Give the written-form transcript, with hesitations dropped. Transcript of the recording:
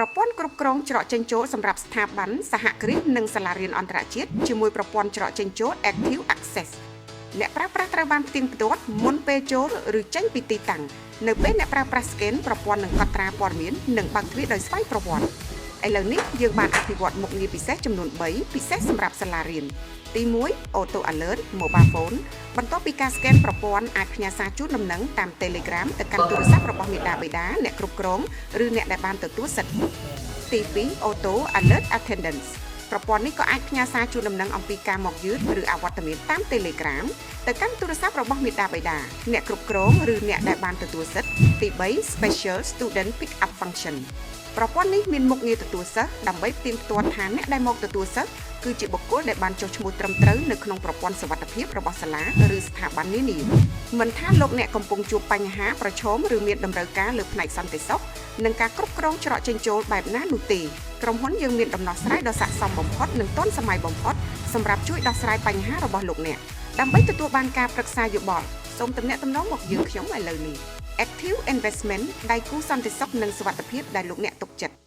ប្រព័ន្ធគ្រប់គ្រងច្រកចេញចូលសម្រាប់ស្ថាប័នសហគ្រាសនិងសាលារៀនអន្តរជាតិជាមួយប្រព័ន្ធច្រកចេញចូល Active Access អ្នកប្រើប្រាស់ត្រូវបានផ្ទៀងផ្ទាត់មុនពេលចូលឬចេញពីទីតាំងនៅពេលអ្នកប្រើប្រាស់ scan ប្រព័ន្ធនឹងកត់ត្រាព័ត៌មាននិងបើកទ្វារដោយស្វ័យប្រវត្តិឥឡូវនេះយើងបានអភិវឌ្ឍមុខងារពិសេសចំនួន3ពិសេសសម្រាប់សាលារៀនទី1 Auto Alert Mobile Phone បន្ទាប់ពីការ scan ប្រព័ន្ធអាចផ្ញើសារជូនដំណឹងតាម Telegram ទៅកាន់ទូរស័ព្ទរបស់មាតាបិតាអ្នកគ្រប់គ្រងឬអ្នកដែលបានទទួលសិទ្ធិទី2 Auto Alert Attendance ប្រព័ន្ធនេះក៏អាចផ្ញើសារជូនដំណឹងអំពីការមកយឺតឬអវត្តមានតាម Telegram ទៅកាន់ទូរស័ព្ទរបស់មាតាបិតាអ្នកគ្រប់គ្រងឬអ្នកដែលបានទទួលសិទ្ធិទី3 Special Student Pick Up Function ប្រព័ន្ធនេះមានមុខងារទទួលសិស្សដើម្បីផ្ទៀងផ្ទាត់ថាអ្នកដែលមកទទួលសិស្សគឺជាបុគ្គលដែលបានចុះឈ្មោះត្រឹមត្រូវនៅក្នុងប្រព័ន្ធសុវត្ថិភាពរបស់សាលាឬស្ថាប័ននានាមិនថាលោកអ្នកកំពុងជួបបញ្ហាប្រឈមឬមានតម្រូវការលើផ្នែកសន្តិសុខនិងការគ្រប់គ្រងច្រកចេញចូលបែបណានោះទេក្រុមហ៊ុនយើងមានដំណោះស្រាយដ៏ស័ក្តិសមបំផុតនិងទាន់សម័យបំផុតសម្រាប់ជួយដោះស្រាយបញ្ហារបស់លោកអ្នកដើម្បីទទួលបានការប្រឹក្សាយោបល់សូមទំនាក់ទំនងមកយើងខ្ញុំឥឡូវនេះ Active Investment ដៃគូសន្តិសុខនិងសុវត្ថិភាពដែលលោកអ្នកទុកចិត្ត